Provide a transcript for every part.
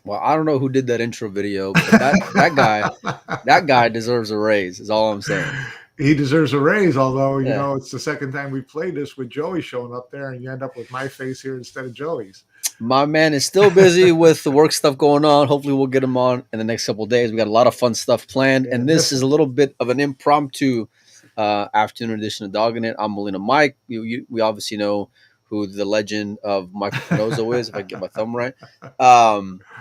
Well, I don't know who did that intro video, but that guy deserves a raise. Is all I'm saying. He deserves a raise, although, Yeah. it's the second time we played this with Joey showing up there, and you end up with my face here instead of Joey's. My man is still busy with the work stuff going on. Hopefully, we'll get him on in the next couple of days. We got a lot of fun stuff planned, Yeah, and this miss is a him. little bit of an impromptu afternoon edition of Doggin It. I'm Molina Mike. We obviously know who the legend of Michael Panozzo is, if I get my thumb right.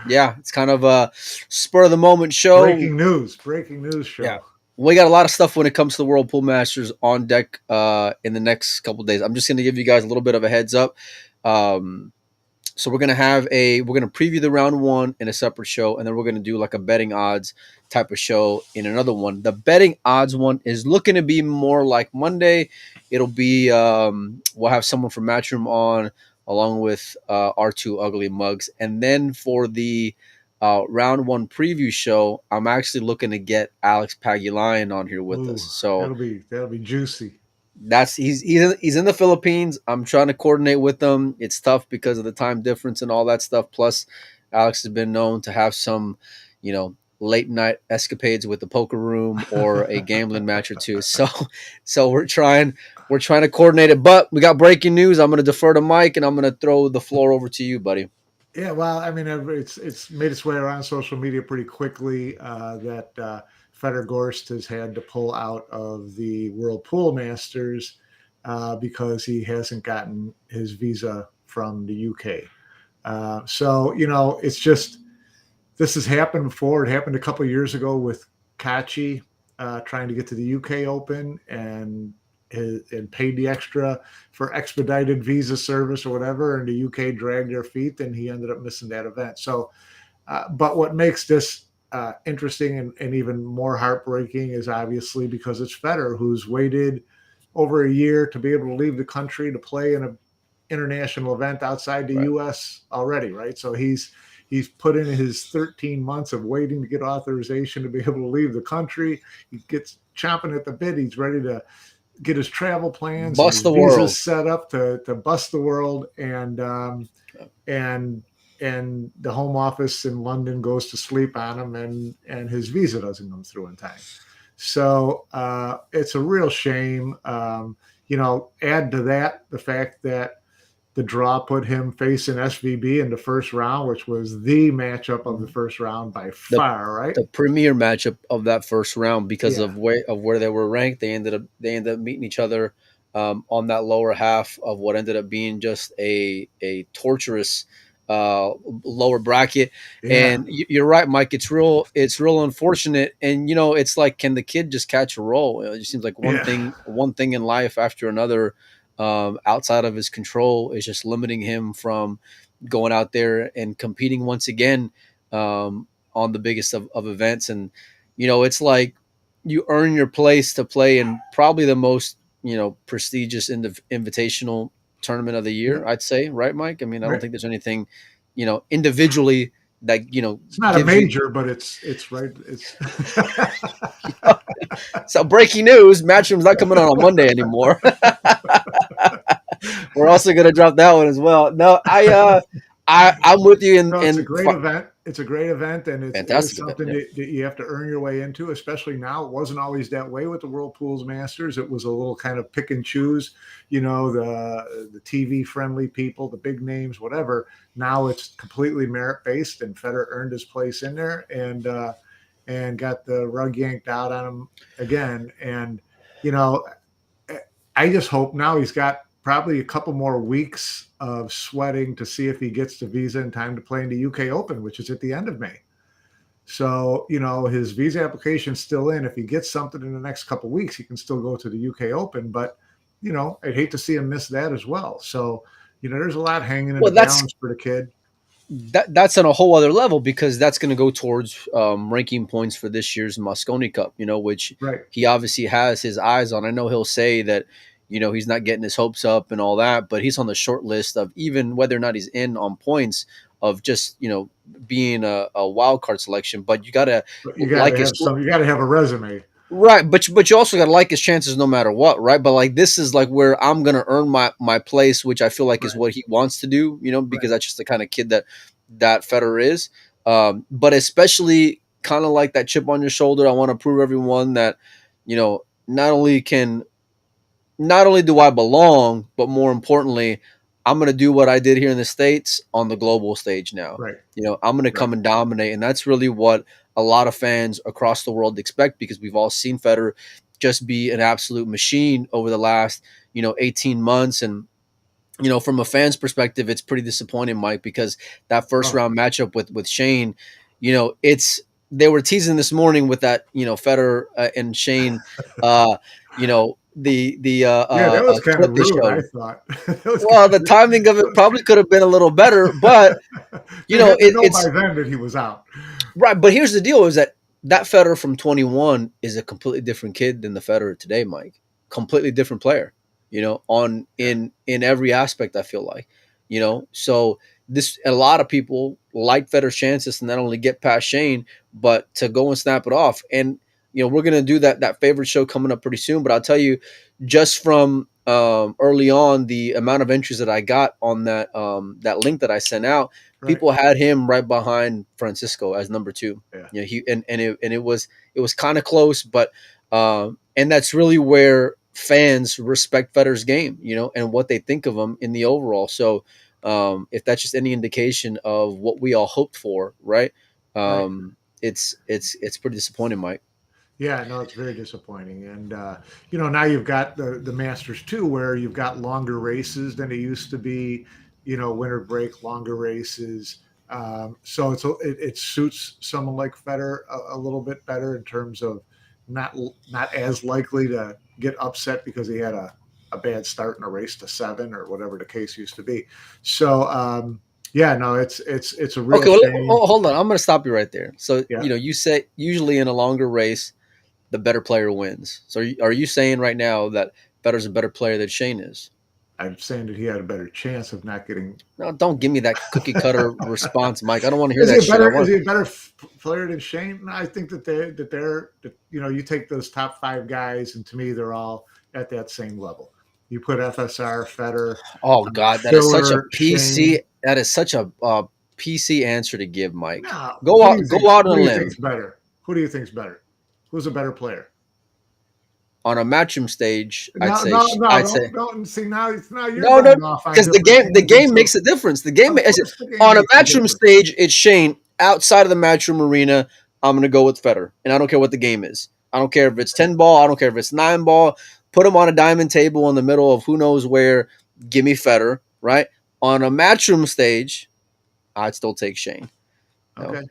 Yeah, it's kind of a spur of the moment show. Breaking news Yeah, show. we got a lot of stuff when it comes to the World Pool Masters on deck in the next couple of days. I'm just going to give you guys a little bit of a heads up. Um, so we're gonna preview the round one in a separate show, and then we're gonna do like a betting odds type of show in another one. The betting odds one is looking to be more like Monday. It'll be we'll have someone from Matchroom on along with our two ugly mugs, and then for the round one preview show, I'm actually looking to get Alex Pagulayan on here with us. Ooh, So that'll be juicy. that's he's in the Philippines. I'm trying to coordinate with them. It's tough because of the time difference and all that stuff. Plus, Alex has been known to have some, late night escapades with the poker room or a gambling match or two. So we're trying to coordinate it. But we got breaking news. I'm going to defer to Mike and I'm going to throw the floor over to you, buddy. Yeah, well, I mean, it's made its way around social media pretty quickly that Fedor Gorst has had to pull out of the World Pool Masters because he hasn't gotten his visa from the UK. So it's just this has happened before. It happened a couple of years ago with Kachi trying to get to the UK Open and paid the extra for expedited visa service or whatever, and the UK dragged their feet, and he ended up missing that event. So, but what makes this interesting and even more heartbreaking is obviously because it's Federer, who's waited over a year to be able to leave the country to play in an international event outside the Right. U.S. already, right? So he's put in his 13 months of waiting to get authorization to be able to leave the country. He gets chomping at the bit. He's ready to get his travel plans and Bust his the visas world. set up to bust the world, and and the home office in London goes to sleep on him, and his visa doesn't come through in time. So it's a real shame. Add to that the fact that the draw put him facing SVB in the first round, which was the matchup of the first round by The far, right? the premier matchup of that first round because Yeah. of where they were ranked. They ended up meeting each other on that lower half of what ended up being just a torturous lower bracket. Yeah. And you're right, Mike. It's real unfortunate. And it's like, can the kid just catch a roll? It just seems like one Yeah. thing in life after another, outside of his control, is just limiting him from going out there and competing once again. On the biggest of events. And, it's like you earn your place to play in probably the most, prestigious invitational tournament of the year, Yep. I'd say. Right, Mike? I mean, I don't Right. think there's anything, individually that, It's not a gives you. major, but it's right. It's So breaking news, Matchroom's not coming on Monday anymore. We're also going to drop that one as well. No, I'm with you no, it's a in great event. It's a great event, and it is fantastic event. something Yeah. that you have to earn your way into, especially now. It wasn't always that way with the World Pools Masters. It was a little kind of pick and choose, the TV friendly people, the big names, whatever. Now it's completely merit based, and Federer earned his place in there and got the rug yanked out on him again. And you know, I just hope now he's got probably a couple more weeks of sweating to see if he gets the visa in time to play in the UK Open, which is at the end of May. So, his visa application's still in. If he gets something in the next couple weeks, he can still go to the UK Open. But, I'd hate to see him miss that as well. So, there's a lot hanging in the Well, that's balance for the kid. that's on a whole other level because that's going to go towards ranking points for this year's Mosconi Cup, which Right. he obviously has his eyes on. I know he'll say that, he's not getting his hopes up and all that, but he's on the short list of even whether or not he's in on points of just, being a wild card selection. But you got to But like his. you got to have a resume. Right, but you also gotta like his chances no matter what, right? But like this is like where I'm gonna earn my place, which I feel like is Right. what he wants to do, because Right. that's just the kind of kid that Federer is. But especially kind of like that chip on your shoulder. I want to prove everyone that, not only can not only do I belong, but more importantly, I'm going to do what I did here in the States on the global stage now. Right. I'm going to Right. come and dominate. And that's really what a lot of fans across the world expect, because we've all seen Federer just be an absolute machine over the last, 18 months. And, from a fan's perspective, it's pretty disappointing, Mike, because that first Oh, round matchup with Shane, they were teasing this morning with that, Federer and Shane, yeah, that was kind of clip they rude, I showed. thought. That was kind Well, the timing of it probably could have been a little better, but of, they had to know by it's then that he was out. right. But here's the deal: is that Federer from 21 is a completely different kid than the Federer today, Mike. Completely different player. On Yeah. in every aspect. I feel like, so this a lot of people like Federer's chances to not only get past Shane, but to go and snap it off. And we're gonna do that favorite show coming up pretty soon. But I'll tell you, just from early on, the amount of entries that I got on that link that I sent out, Right. people had him right behind Francisco as number two. Yeah. He and it was kind of close, but and that's really where fans respect Federer's game, and what they think of him in the overall. So if that's just any indication of what we all hoped for, right? Right. It's pretty disappointing, Mike. Yeah, no, it's very disappointing. And now you've got the Masters too, where you've got longer races than it used to be. Winter break, longer races. So it suits someone like Federer a little bit better in terms of not not as likely to get upset because he had a bad start in a race to 7 or whatever the case used to be. So yeah, no, it's a real Okay, well, shame. hold on. I'm going to stop you right there. So, Yeah, you say usually in a longer race, the better player wins. So, are you saying right now that Federer's a better player than Shane is? I'm saying that he had a better chance of not getting. No, don't give me that cookie cutter response, Mike. I don't want to hear Is he that a shit. I better? Is want. he a better player than Shane? I think that you take those top 5 guys, and to me, they're all at that same level. You put FSR, Federer, Oh God, that is such a Filler, PC. Shane. That is such a PC answer to give, Mike. Now, Go out who on do a you think's limb. better? Who do you think's better? Who's a better player? On a matchroom stage. No, no, no, I'd say don't see now you're no, no, going off on because the different game tangents. So makes a difference. The game of is course the game on a makes a matchroom difference. stage. It's Shane. Outside of the matchroom arena, I'm gonna go with Federer, and I don't care what the game is. I don't care if it's 10 ball. I don't care if it's 9 ball. Put him on a diamond table in the middle of who knows where. Give me Federer, right? On a matchroom stage, I'd still take Shane. You know, Okay.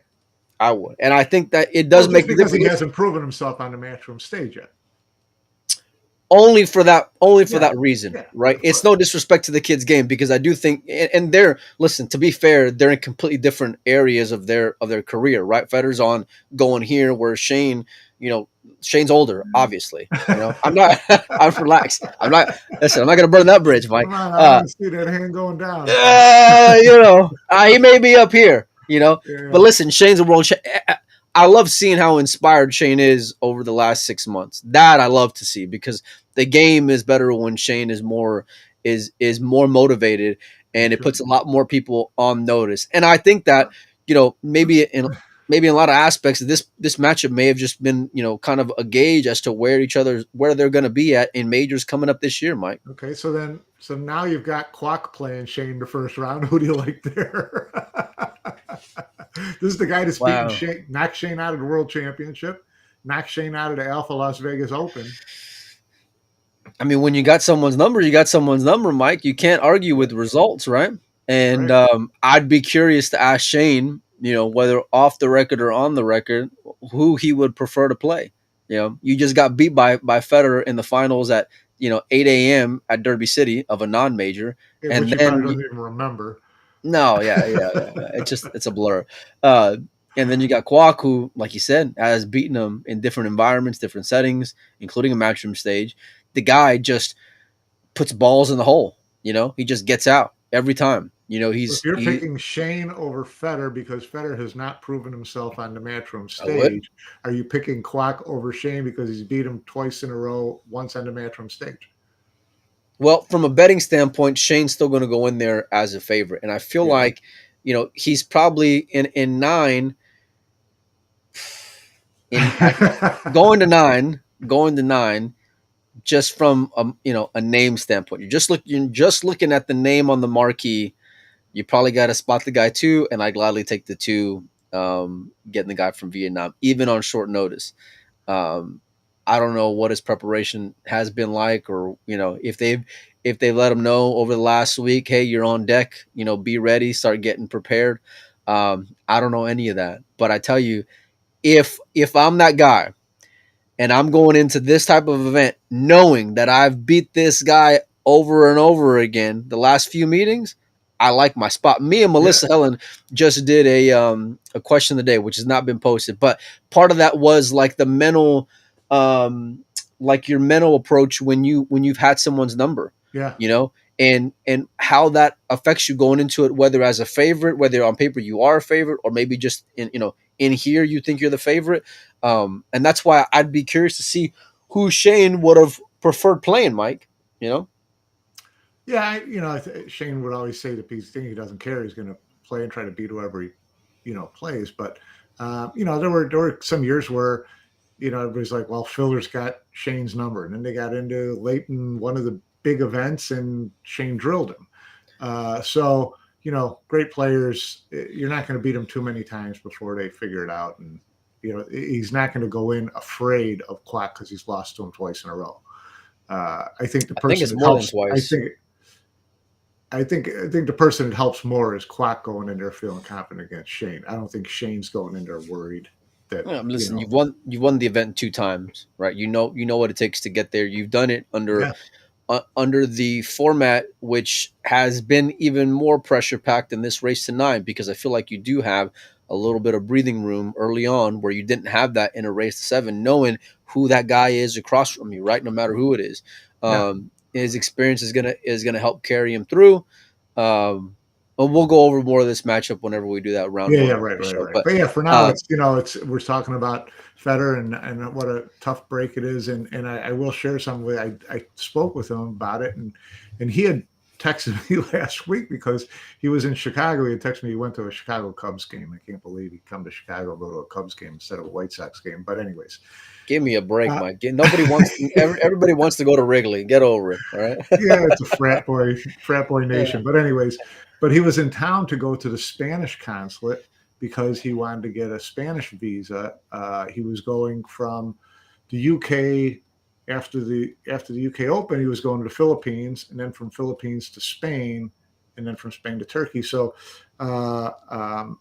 I would, and I think that it Well, does just make a because he difference. hasn't proven himself on the matchroom stage yet. Only for Yeah, that reason, yeah, right? of It's course. no disrespect to the kids game, because I do think, and they're, listen, to be fair, they're in completely different areas of their career, right? Federer's on going here, where Shane, Shane's older, obviously. I'm not. I'm relaxed. I'm not. Listen, I'm not gonna burn that bridge, Mike. Come on, I want to see that hand going down. He may be up here, but Yeah, listen, Shane's a I love seeing how inspired Shane is over the last 6 months. That I love to see, because the game is better when Shane is more motivated, and it sure. puts a lot more people on notice. And I think that, maybe in a lot of aspects, this matchup may have just been, kind of a gauge as to where they're going to be at in majors coming up this year, Mike. Okay, so now you've got Kwok playing Shane the first round. Who do you like there? This is the guy that's beaten Wow. Shane, knocked Shane out of the World Championship, knocked Shane out of the Alpha Las Vegas Open. I mean, when you got someone's number, you got someone's number, Mike. You can't argue Yeah, with results, right? And right. I'd be curious to ask Shane, whether off the record or on the record, who he would prefer to play. You just got beat by Federer in the finals at 8 a.m. at Derby City of a non-major, Which and he probably then doesn't even remember. no, yeah, yeah, yeah, yeah. It's a blur. Uh, and then you got Kwok, who, like you said, has beaten him in different environments, different settings, including a matchroom stage. The guy just puts balls in the hole. He just gets out every time. If He's you're he. picking Shane over Federer because Federer has not proven himself on the matchroom I would. stage, are you picking Kwok over Shane because he's beat him twice in a row, once on the matchroom stage? Well, from a betting standpoint, Shane's still going to go in there as a favorite, and I feel Yeah, like, he's probably in nine in going to nine, going to nine, just from a name standpoint. You're just looking at the name on the marquee. You probably got to spot the guy too, and I gladly take the two, getting the guy from Vietnam, even on short notice. Um, I don't know what his preparation has been like, or if they let him know over the last week, hey, you're on deck, be ready, start getting prepared. I don't know any of that, but I tell you, if I'm that guy and I'm going into this type of event knowing that I've beat this guy over and over again the last few meetings, I like my spot. Me and Yeah, Melissa Helen just did a question of the day, which has not been posted, but part of that was like the mental, like your mental approach when you've had someone's number, yeah, you know, and how that affects you going into it, whether as a favorite, whether on paper you are a favorite, or maybe just in here you think you're the favorite. And that's why I'd be curious to see who Shane would have preferred playing, Mike. You know, yeah. Shane would always say that he's thinking he doesn't care. He's going to play and try to beat whoever he, plays. But there were some years where everybody's like, well, Filler's got Shane's number, and then they got into late in one of the big events, and Shane drilled him. So great players, you're not going to beat them too many times before they figure it out, and he's not going to go in afraid of Quack because he's lost to him twice in a row. I think the I think person it's that more than helps. I twice. think. I think the person that helps more is Quack going in there feeling confident against Shane. I don't think Shane's going in there worried that Yeah, listen, you've won the event two times, right? You know what it takes to get there. You've done it under yeah, under the format, which has been even more pressure packed in this race to nine, because I feel like you do have a little bit of breathing room early on where you didn't have that in a race to seven, knowing who that guy is across from you, right? No matter who it is, yeah. his experience is gonna help carry him through. And we'll go over more of this matchup whenever we do that round Yeah, one yeah, on right, the right, show. right. But But yeah, for now, uh, it's we're talking about Fedor and what a tough break it is, and I will share some with. I spoke with him about it, and he had texted me last week because he was in Chicago. He had texted me he went to a Chicago Cubs game. I can't believe he'd come to Chicago, go to a Cubs game instead of a White Sox game. But anyways, give me a break, uh, Mike. Nobody wants everybody wants to go to Wrigley. Get over it. All right. yeah, it's a frat boy Yeah. nation. But anyways, but he was in town to go to the Spanish consulate because he wanted to get a Spanish visa. He was going from the UK after the UK Open. He was going to the Philippines, and then from Philippines to Spain, and then from Spain to Turkey. So,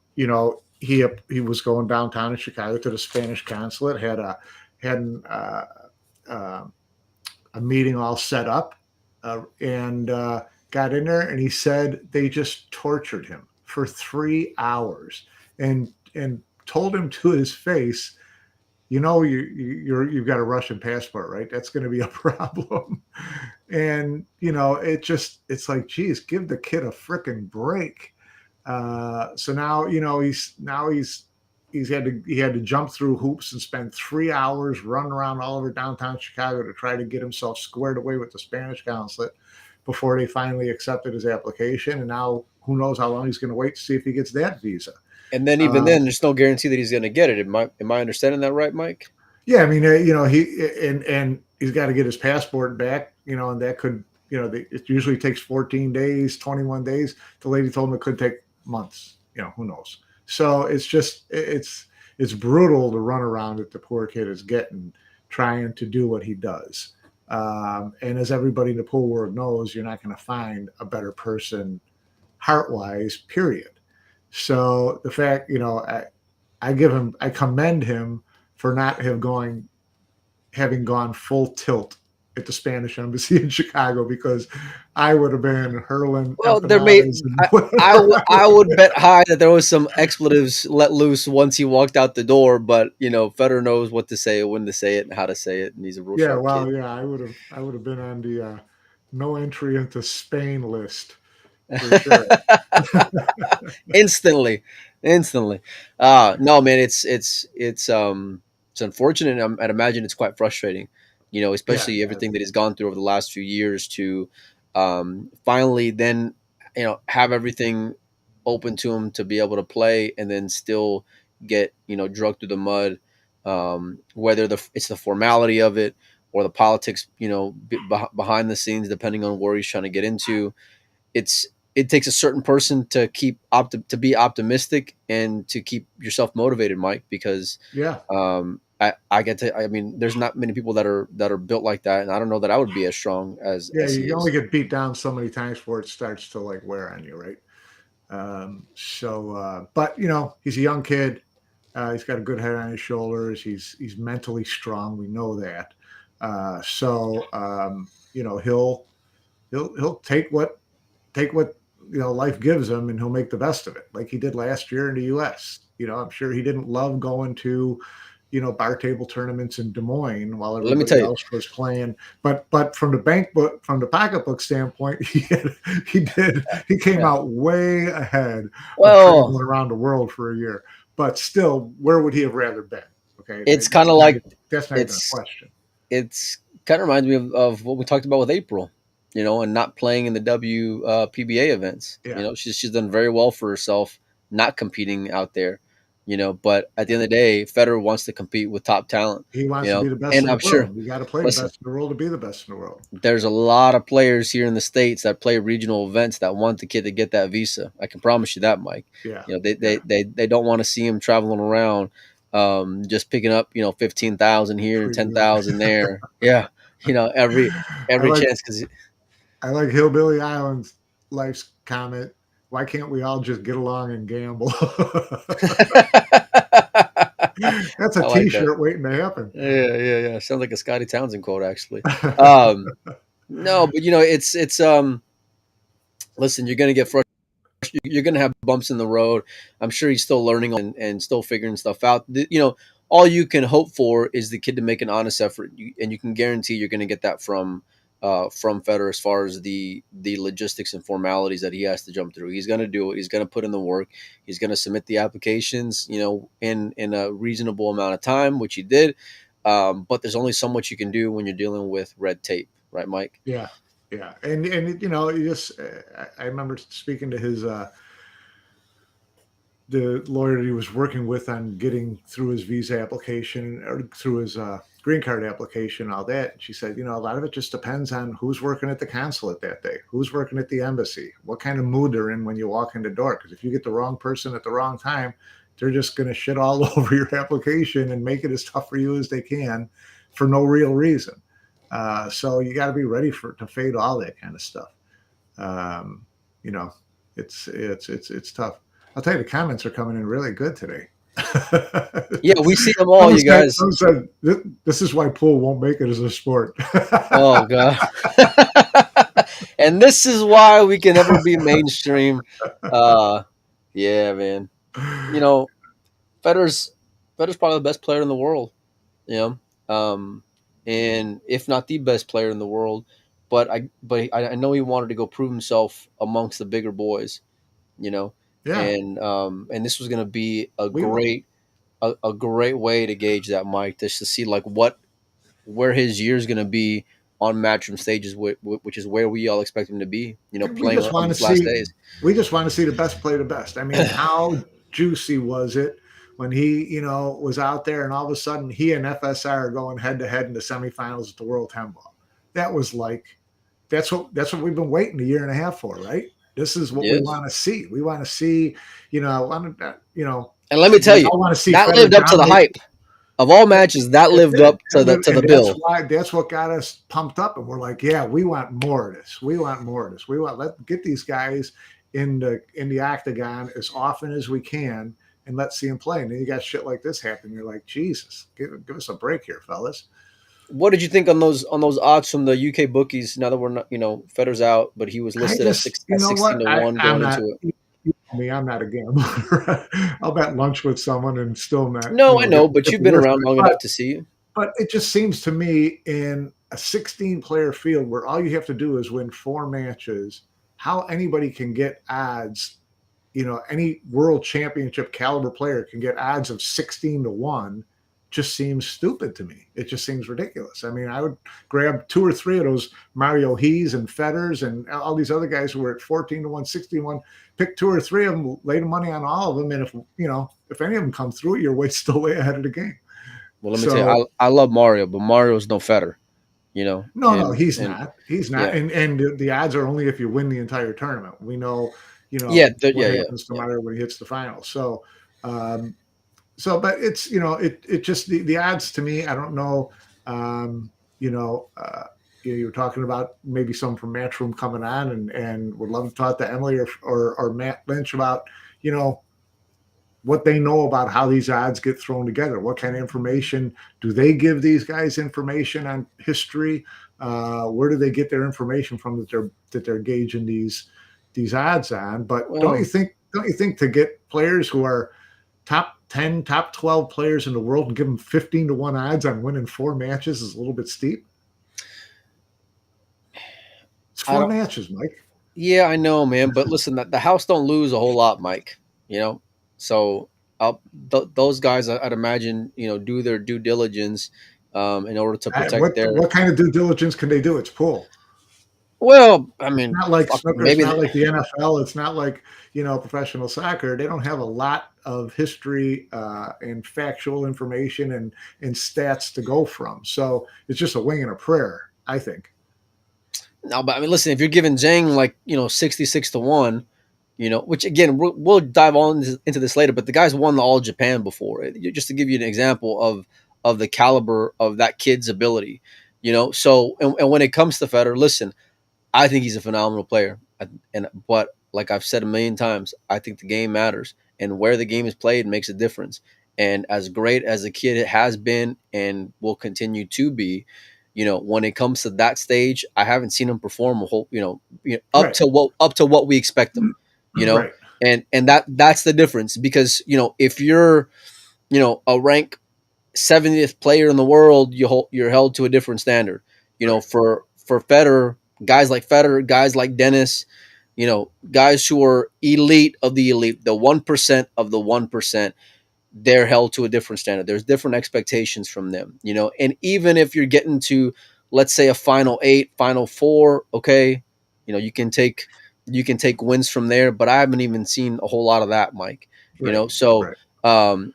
he was going downtown in Chicago to the Spanish consulate. Had a meeting all set up, and got in there, and he said they just tortured him for 3 hours, and told him to his face, you've got a Russian passport, right? That's going to be a problem. And it's like, geez, give the kid a freaking break. So now he had to jump through hoops and spend 3 hours running around all over downtown Chicago to try to get himself squared away with the Spanish consulate before they finally accepted his application. And now who knows how long he's going to wait to see if he gets that visa. And then even Uh, then, there's no guarantee that he's going to get it. Am I understanding that right, Mike? yeah, I mean, and he's got to get his passport back, and that could, it usually takes 14 days, 21 days. The lady told him it could take months. Who knows? So it's brutal to run around that the poor kid is getting trying to do what he does. And as everybody in the pool world knows, you're not going to find a better person heart wise, period. So the fact, I commend him for not having gone full tilt at the Spanish embassy in Chicago, because I would have been hurling Well, there may empanadas and I, I whatever. would I would bet high that there was some expletives let loose once he walked out the door. But Federer knows what to say, when to say it, and how to say it, and he's a real Yeah, sharp well, kid. yeah, I would have been on the no entry into Spain list for sure. Instantly, instantly. No, man, it's unfortunate. I'd imagine it's quite frustrating. Yeah, Especially yeah, everything that he's gone through over the last few years to finally then have everything open to him to be able to play and then still get drugged through the mud. Whether it's the formality of it or the politics, behind the scenes, depending on where he's trying to get into. It takes a certain person to to be optimistic and to keep yourself motivated, Mike, because Yeah. I mean, there's not many people that are built like that, and I don't know that I would be as strong Yeah, as he you only is. get beat down so many times before it starts to like wear on you, right? But he's a young kid. He's got a good head on his shoulders. He's mentally strong. We know that. He'll take what life gives him, and he'll make the best of it, like he did last year in the U.S. I'm sure he didn't love going to bar table tournaments in Des Moines while Let me everybody tell you, else was playing. But from the pocketbook standpoint, he came yeah. out way ahead of Well, traveling around the world for a year. But still, where would he have rather been? Okay, it's kind of like that's not even a it's question. it's kind of reminds me of what we talked about with April, and not playing in the PBA events. Yeah, She's done very well for herself, not competing out there. But at the end of the day, Federer wants to compete with top talent. he wants to be the best And in the I'm sure. world. You got to play the Listen, best in the world to be the best in the world. there's a lot of players here in the states that play regional events that want the kid to get that visa. I can promise you that, Mike. Yeah, They yeah. they they, they don't want to see him traveling around, just picking up 15,000 here and Free ten good. thousand there. Yeah, I every like chance because I like Hillbilly Island's life's comment. Why can't we all just get along and gamble? That's a I like that. T-shirt waiting to happen. Yeah. Sounds like a Scotty Townsend quote, actually. Um, no, but listen, you're gonna get frustrated. You're going to have bumps in the road. I'm sure he's still learning and still figuring stuff out. All you can hope for is the kid to make an honest effort, and you can guarantee you're going to get that from Federer as far as the logistics and formalities that he has to jump through. He's going to do it. He's going to put in the work. He's going to submit the applications, in a reasonable amount of time, which he did. But there's only so much you can do when you're dealing with red tape, right, Mike? Yeah, yeah, and you just I remember speaking to the lawyer that he was working with on getting through his visa application or through his green card application, all that. And she said, a lot of it just depends on who's working at the consulate that day, who's working at the embassy, what kind of mood they're in when you walk in the door. Because if you get the wrong person at the wrong time, they're just going to shit all over your application and make it as tough for you as they can for no real reason. So you got to be ready to fade all that kind of stuff. Um, you know, it's tough. I'll tell you, the comments are coming in really good today. Yeah, we see them all, you guys. Someone said, this is why pool won't make it as a sport. Oh god. And this is why we can never be mainstream. Uh yeah, man. You know, Federer's Federer's probably the best player in the world, you know. And if not the best player in the world, but I know he wanted to go prove himself amongst the bigger boys, you know. Yeah, And this was going to be a we will. great way to gauge that, Mike, just to see like where his year is going to be on matchroom stages, which is where we all expect him to be. We Playing just on want to these last see. days. We just want to see the best play the best. I mean, how juicy was it when he, was out there and all of a sudden he and FSR are going head to head in the semifinals at the World 10 Ball? That was like, that's what we've been waiting a year and a half for, right? This is what we Yes. want to see. We want to see, And let me tell we you, all want to see that Federer lived up to the dominate. hype of all matches. That It lived did, up to the and that's bill. why that's what got us pumped up, and we're like, yeah, we want more of this. We want more of this. We want let get these guys in the octagon as often as we can, and let's see them play. And then you got shit like this happen. You're like, Jesus, give us a break here, fellas. What did you think on those odds from the UK bookies? Now that we're not, Federer's out, but he was I listed at just, six at 16 what? to one I'm going not. into it. You know me, I'm not a gambler. I'll bet lunch with someone and still not, No, I know, but get you've the been worst of around it. long enough to see it. But it just seems to me in a 16-player field where all you have to do is win 4 matches, how anybody can get odds, any world championship caliber player can get odds of 16 to 1 just seems stupid to me. It just seems ridiculous. I mean, I would grab two or three of those Mario Hees and Fedors and all these other guys who were at 14 to 1, 16 to 1, pick two or three of them, lay the money on all of them. And if any of them come through, you're still way ahead of the game. Well, let me tell So you, I love Mario, but Mario's no Fedor, you know, no, he's and not. He's not. yeah, And the odds are only if you win the entire tournament. We know, yeah, what yeah, happens to yeah. Mario when he hits the final. Um, but it's it just the odds to me. I don't know. Um, you know, you were talking about maybe some from Matchroom coming on, and would love to talk to Emily or Matt Lynch about you know what they know about how these odds get thrown together. What kind of information do they give these guys? Information on history. Where do they get their information from that they're gauging these odds on? But don't you Well, think? Don't you think to get players who are top 10, top 12 players in the world and give them 15 to 1 odds on winning four matches is a little bit steep? It's I four don't. matches, Mike. Yeah, I know, man. But listen, the house don't lose a whole lot, Mike. You know, so those guys, I'd imagine, do their due diligence in order to protect What their. what kind of due diligence can they do? It's pool. Well, I It's mean, not like fuck, snooker. It's maybe. not like the NFL. It's not like professional soccer. They don't have a lot of history and factual information and stats to go from. So it's just a wing and a prayer, I think. No, but I mean, listen, if you're giving Zhang 66 to 1, which again, we'll dive on into this later, but the guy's won the All Japan before. Just to give you an example of the caliber of that kid's ability, So, and when it comes to Federer, listen, I think he's a phenomenal player. But like I've said a million times, I think the game matters, and where the game is played makes a difference. And as great as the kid has been and will continue to be, when it comes to that stage, I haven't seen him perform a whole, up Right. to what we expect him, you know, Right. and that's the difference because if you're a rank 70th player in the world, you're held to a different standard. Right. For Federer, guys like Federer, guys like Dennis, guys who are elite of the elite, the 1% of the 1%, they're held to a different standard. There's different expectations from them, and even if you're getting to, let's say, a final 8, final 4, okay, you can take wins from there, but I haven't even seen a whole lot of that, Mike. Right. So Right.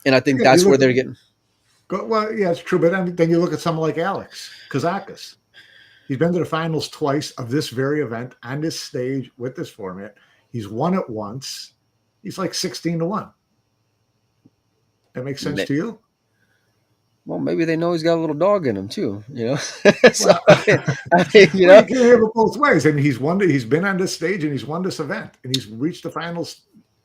and I think Yeah. You that's where look. they're getting. Well, yeah, it's true. But then you look at someone like Alex Kazakis. He's been to the finals twice of this very event on this stage with this format. He's won it once. He's like 16 to 1. That makes sense to you? Well, maybe they know he's got a little dog in him too. So Well, I mean, well, you can't have it both ways. I mean, he's been on this stage and he's won this event and he's reached the finals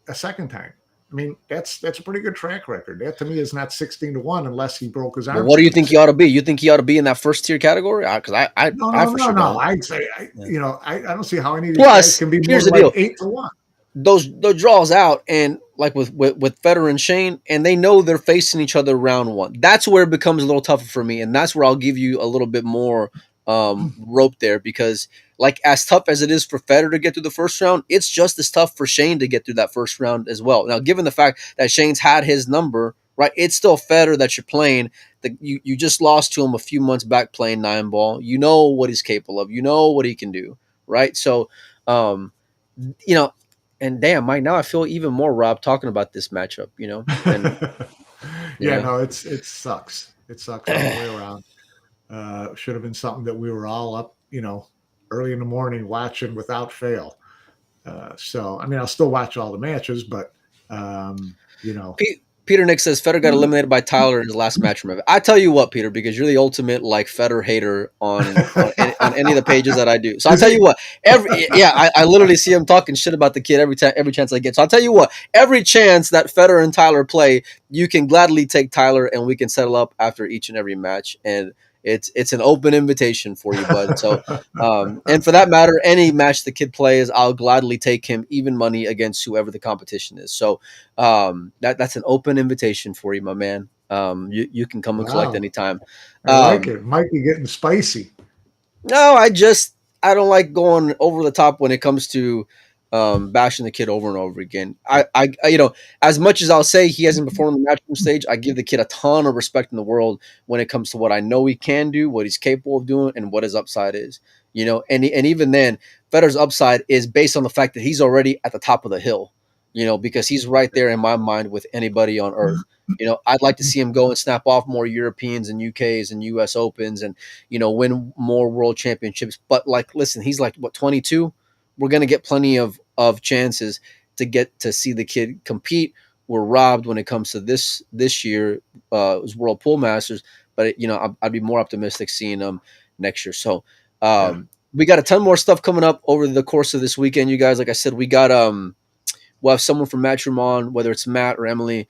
a second time. I mean, that's a pretty good track record. That to me is not 16 to 1 unless he broke his well, arm what do you think twice. he ought to be? You think he ought to be in that first tier category? Because No, I no, for no, sure no. don't. I'd say Yeah. I don't see how any of these guys Plus, can be more here's than the like deal: 8 to 1. those draws out, and like with Federer and Shane, and they know they're facing each other round one. That's where it becomes a little tougher for me, and that's where I'll give you a little bit more rope there because, like, as tough as it is for Federer to get through the first round, it's just as tough for Shane to get through that first round as well. Now, given the fact that Shane's had his number, right, it's still Federer that you're playing. You just lost to him a few months back playing 9 ball. You know what he's capable of. You know what he can do, right? So. You know, and damn, Mike, now I feel even more robbed talking about this matchup, and you Yeah, know, no, it sucks. It sucks all the way around. Should have been something that we were all up, early in the morning watching without fail. So, I mean, I'll still watch all the matches, but um, you know, Peter Nick says Federer got eliminated by Tyler in his last match from it. I tell you what, Peter, because you're the ultimate like Federer hater on any of the pages that I do. So I'll is tell he? you what, I literally see him talking shit about the kid every chance I get. So I'll tell you what, every chance that Federer and Tyler play, you can gladly take Tyler and we can settle up after each and every match. And it's an open invitation for you, bud. So and for that matter, any match the kid plays, I'll gladly take him even money against whoever the competition is. So that's an open invitation for you, my man. You can come and collect Wow, anytime. I like Um, it. Might be getting spicy. no, I don't like going over the top when it comes to bashing the kid over and over again. You know, as much as I'll say he hasn't performed on the matchroom stage, I give the kid a ton of respect in the world when it comes to what I know he can do, what he's capable of doing, and what his upside is. You know, and even then, Fedor's upside is based on the fact that he's already at the top of the hill. You know, because he's right there in my mind with anybody on earth. You know, I'd like to see him go and snap off more Europeans and UKs and US Opens and, you know, win more world championships. But like, listen, he's like what, 22? We're gonna get plenty of chances to get to see the kid compete. We're robbed when it comes to this year, World Pool Masters, but you know I'd be more optimistic seeing them next year. So Yeah. we got a ton more stuff coming up over the course of this weekend, you guys. Like I said, we'll have someone from Matchroom on, whether it's Matt or Emily,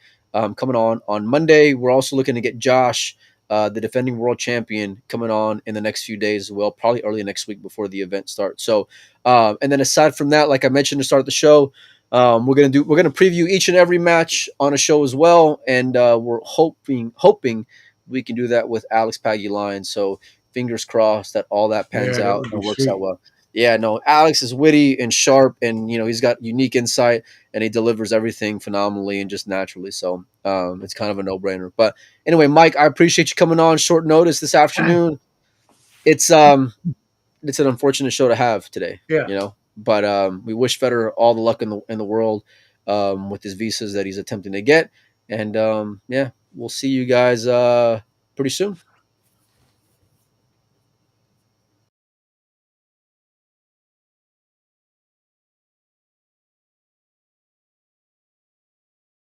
coming on Monday. We're also looking to get Josh, the defending world champion, coming on in the next few days as well, probably early next week before the event starts. So, and then aside from that, like I mentioned to start the show, we're gonna preview each and every match on a show as well, and we're hoping we can do that with Alex Paguline. So fingers crossed that all that pans Yeah, that out would be and works out sweet. well. Yeah, no, Alex is witty and sharp, and you know he's got unique insight, and he delivers everything phenomenally and just naturally. So it's kind of a no brainer. But anyway, Mike, I appreciate you coming on short notice this afternoon. It's um it's an unfortunate show to have today, Yeah. you know. But we wish Federer all the luck in the world with his visas that he's attempting to get, and yeah, we'll see you guys pretty soon.